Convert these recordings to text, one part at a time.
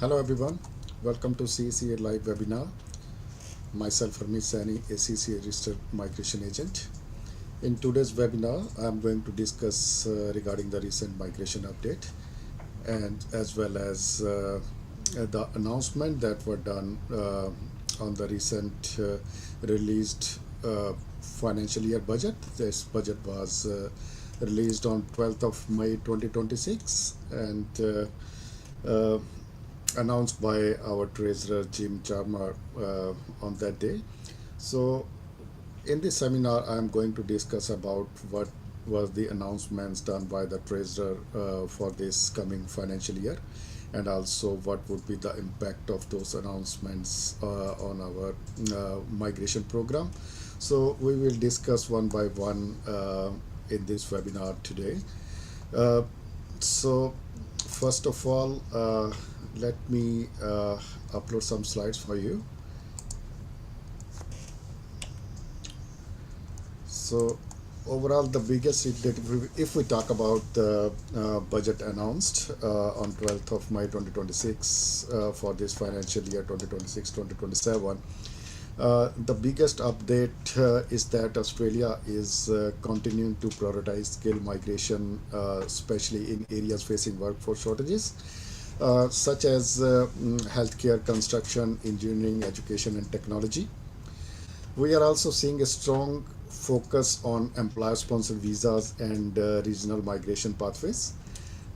Hello everyone, welcome to CCA live webinar. Myself Harmeet Sani, a CCA registered migration agent. In today's webinar, I am going to discuss regarding the recent migration update and as well as the announcement that were done on the recent released financial year budget. This budget was released on 12th of May 2026 and announced by our treasurer Jim Charmer on that day. So in this seminar, I am going to discuss about what was the announcements done by the treasurer for this coming financial year, and also what would be the impact of those announcements on our migration program. So we will discuss one by one in this webinar today. So first of all, let me upload some slides for you. So overall, the biggest if we talk about the budget announced on 12th of May 2026 for this financial year 2026-2027, the biggest update is that Australia is continuing to prioritize skill migration, especially in areas facing workforce shortages, such as healthcare, construction, engineering, education, and technology. We are also seeing a strong focus on employer-sponsored visas and regional migration pathways.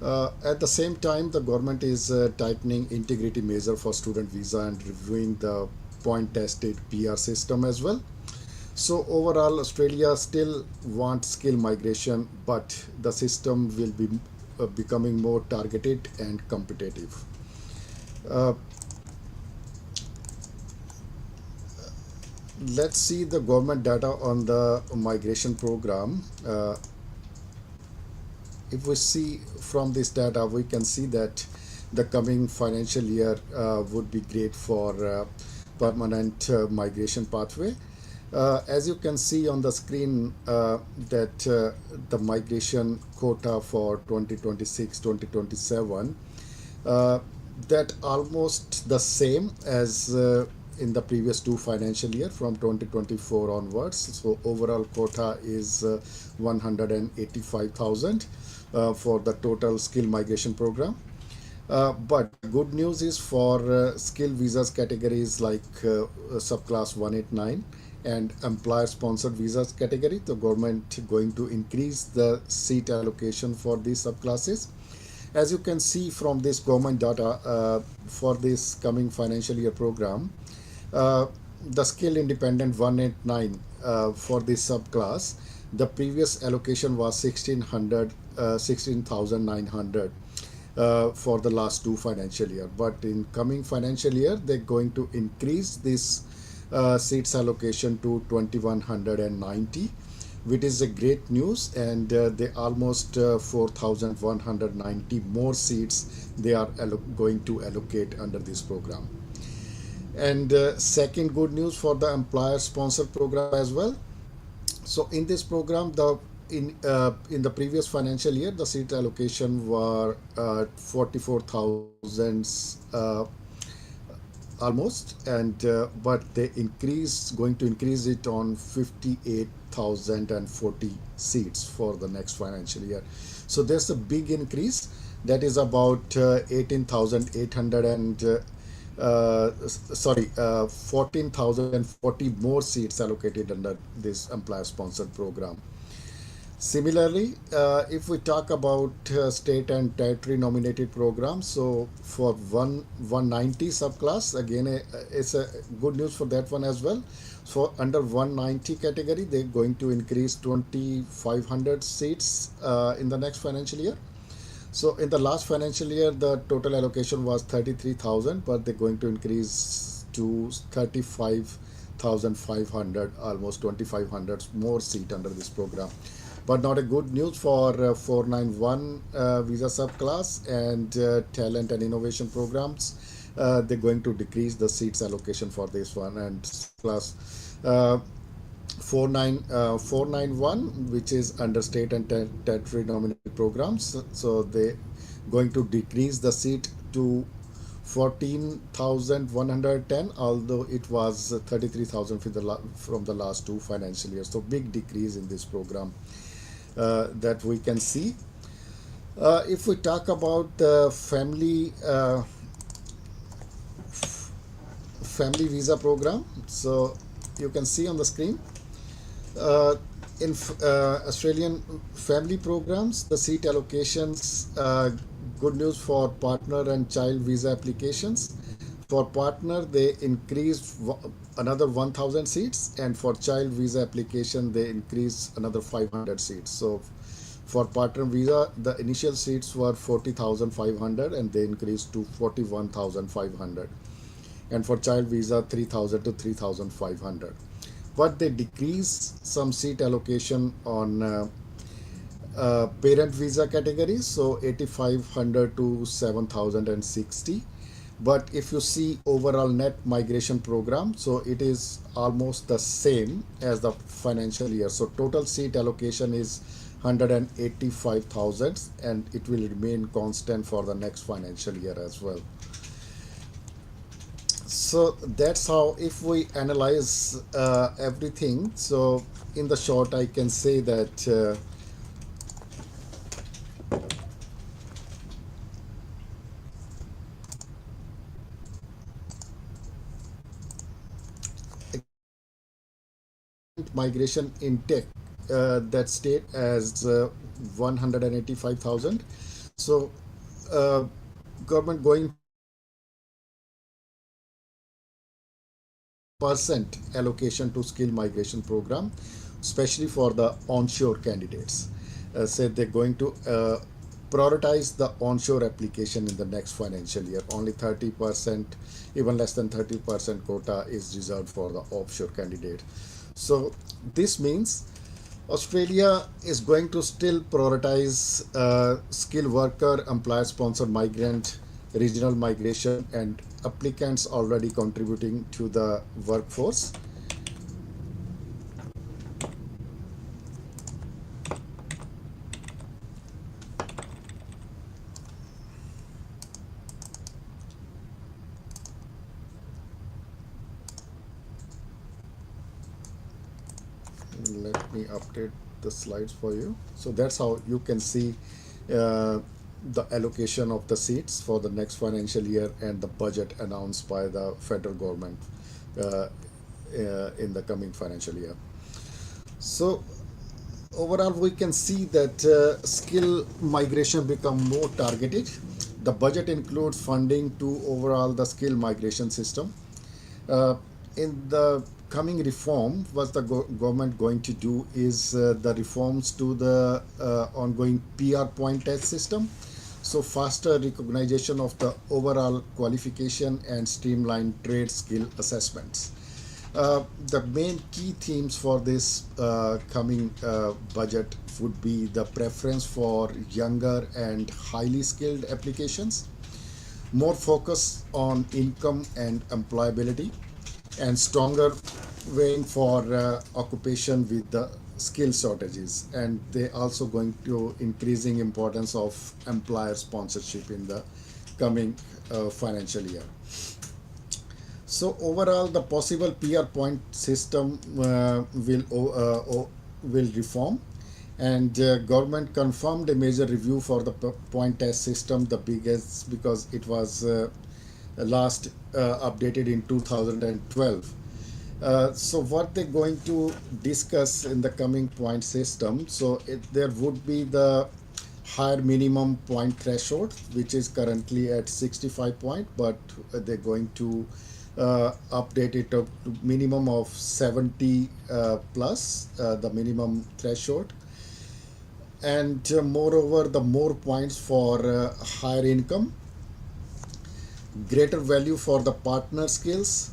At the same time, the government is tightening integrity measure for student visa and reviewing the point-tested PR system as well. So overall, Australia still wants skill migration, but the system will be becoming more targeted and competitive. Uh, let's see the government data on the migration program. If we see from this data, we can see that the coming financial year would be great for permanent migration pathway. As you can see on the screen, that the migration quota for 2026-2027, that almost the same as in the previous two financial year from 2024 onwards. So overall quota is 185,000 for the total skill migration program. But good news is for skill visas categories like subclass 189 and employer sponsored visas category, the government going to increase the seat allocation for these subclasses. As you can see from this government data for this coming financial year program, the skill independent 189 for this subclass, the previous allocation was 16,900 for the last two financial year, but in coming financial year they're going to increase this seats allocation to 2190, which is a great news, and they almost 4190 more seats they are going to allocate under this program. And second good news for the employer sponsored program as well. So in this program, the in the previous financial year, the seat allocation were 44,000 almost, and but they going to increase it on 58,040 seats for the next financial year. So there's a big increase, that is about 18,800 and 14,040 more seats allocated under this employer sponsored program. Similarly, if we talk about state and territory nominated programs, so for 190 subclass, again it's a good news for that one as well. So under 190 category, they're going to increase 2,500 seats in the next financial year. So in the last financial year, the total allocation was 33,000, but they're going to increase to 35,500, almost 2,500 more seat under this program. But not a good news for 491 visa subclass and talent and innovation programs. They're going to decrease the seats allocation for this one, and plus 491, which is under state and territory nominated programs. So they going to decrease the seat to 14,110, although it was 33,000 from the last two financial years. So big decrease in this program that we can see. If we talk about the family visa program, so you can see on the screen, uh, in Australian family programs, the seat allocations, good news for partner and child visa applications. For partner, they increased another 1,000 seats, and for child visa application, they increased another 500 seats. So for partner visa, the initial seats were 40,500 and they increased to 41,500. And for child visa, 3,000 to 3,500. But they decrease some seat allocation on parent visa categories, so 8,500 to 7,060. But if you see overall net migration program, so it is almost the same as the financial year. So total seat allocation is 185,000 and it will remain constant for the next financial year as well. So that's how, if we analyze everything, so in the short I can say that migration intake that stayed as 185,000. So uh, government going percent allocation to skill migration program, especially for the onshore candidates. Said they're going to prioritize the onshore application in the next financial year. Only 30%, even less than 30% quota is reserved for the offshore candidate. So this means Australia is going to still prioritize skilled worker, employer sponsored migrant, regional migration, and applicants already contributing to the workforce. Let me update the slides for you. So that's how you can see uh, the allocation of the seats for the next financial year and the budget announced by the federal government uh, in the coming financial year. So overall we can see that skill migration become more targeted. The budget includes funding to overall the skill migration system. uh, in the coming reform, what the government going to do is the reforms to the ongoing PR point test system. So faster recognition of the overall qualification and streamlined trade skill assessments. The main key themes for this coming budget would be the preference for younger and highly skilled applications, more focus on income and employability, and stronger weighing for occupation with the skill shortages. And they also going to increasing importance of employer sponsorship in the coming financial year. So overall, the possible PR point system will reform, and government confirmed a major review for the point test system, the biggest, because it was last updated in 2012. So what they're going to discuss in the coming point system, so there would be the higher minimum point threshold, which is currently at 65 point, but they're going to update it to minimum of 70 plus the minimum threshold. And moreover, the more points for higher income, greater value for the partner skills,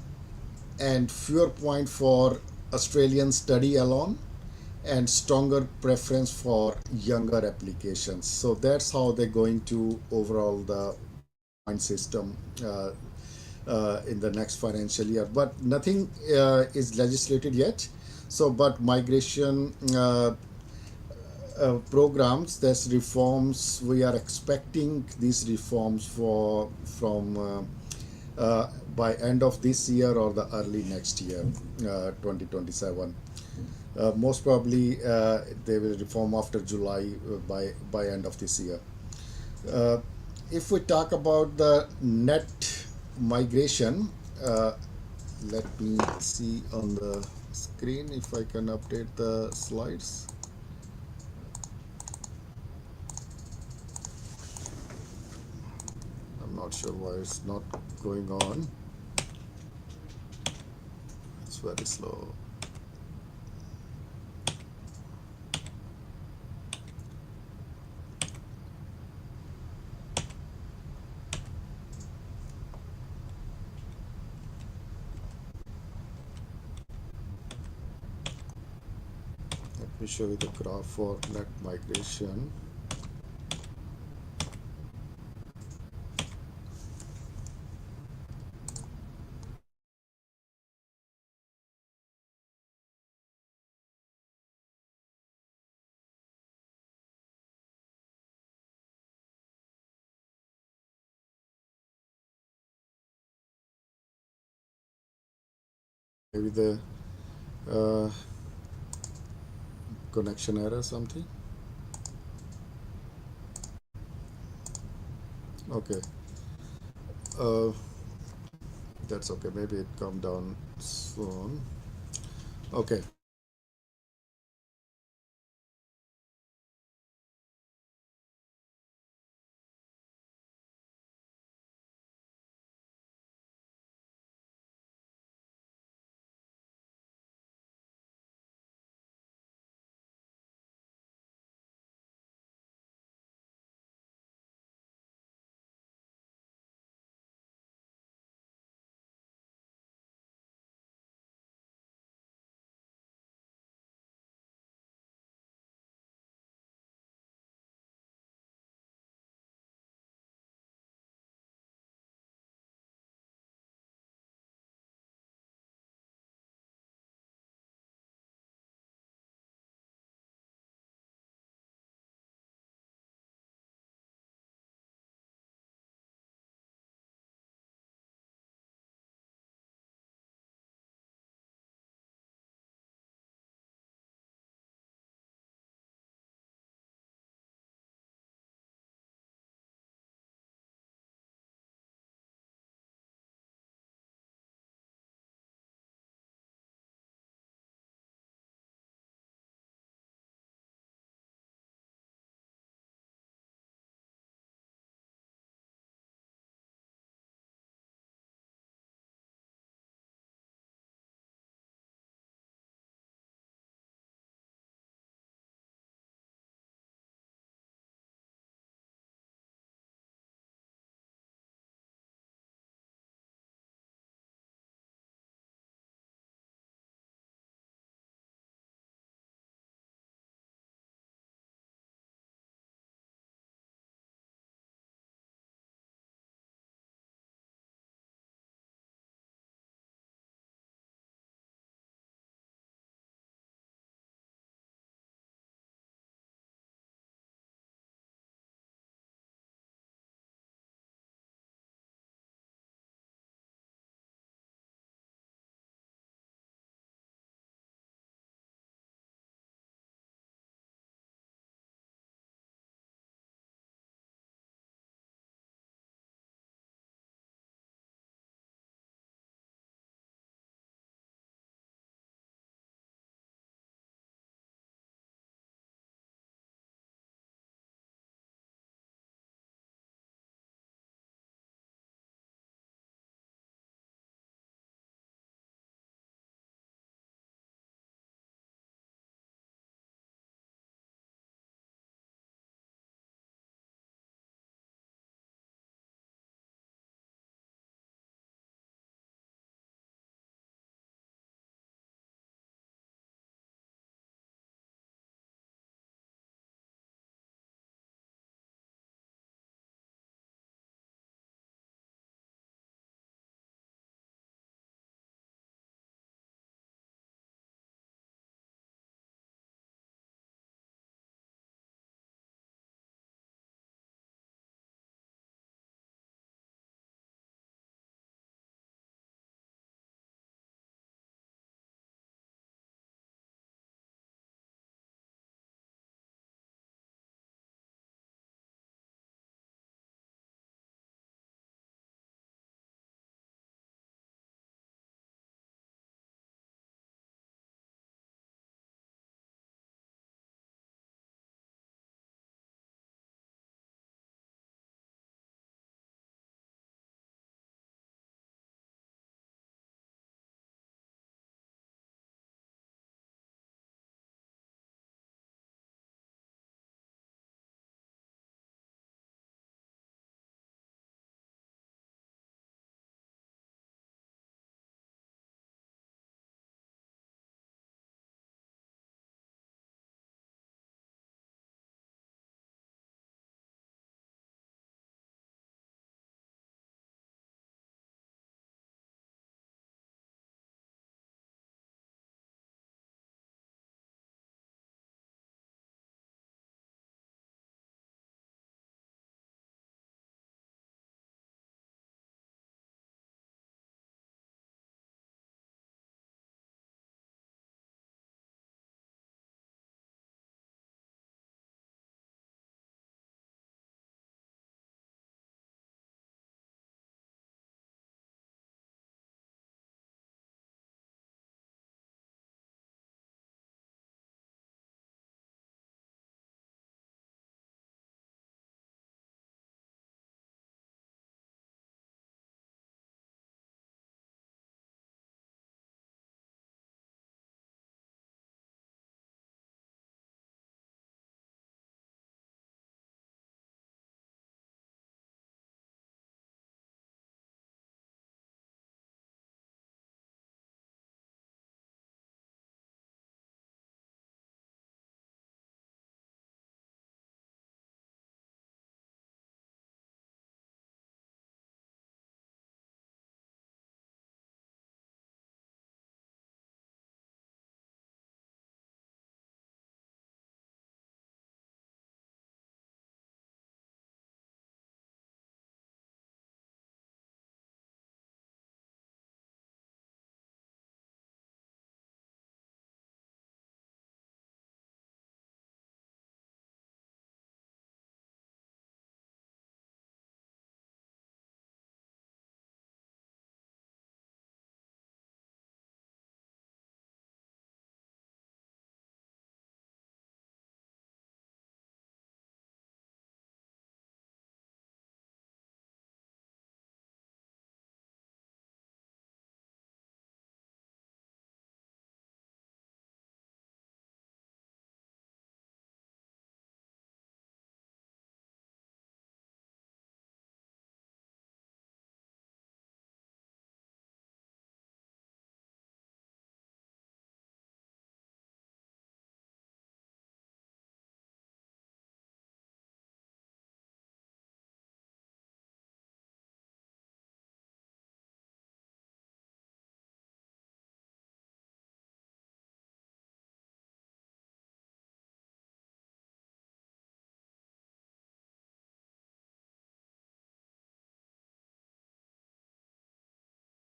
and fewer points for Australian study alone, and stronger preference for younger applications. So that's how they're going to overall the point system in the next financial year. But nothing is legislated yet. So, but migration programs, there's reforms. We are expecting these reforms for from by end of this year or the early next year, 2027. Most probably, they will reform after July, by end of this year. Uh, if we talk about the net migration, let me see on the screen if I can update the slides. I'm not sure why it's not going on. It's very slow. Let me show you the graph for net migration. Maybe the uh, connection error something. Okay, uh, that's okay. Maybe it come down soon. Okay,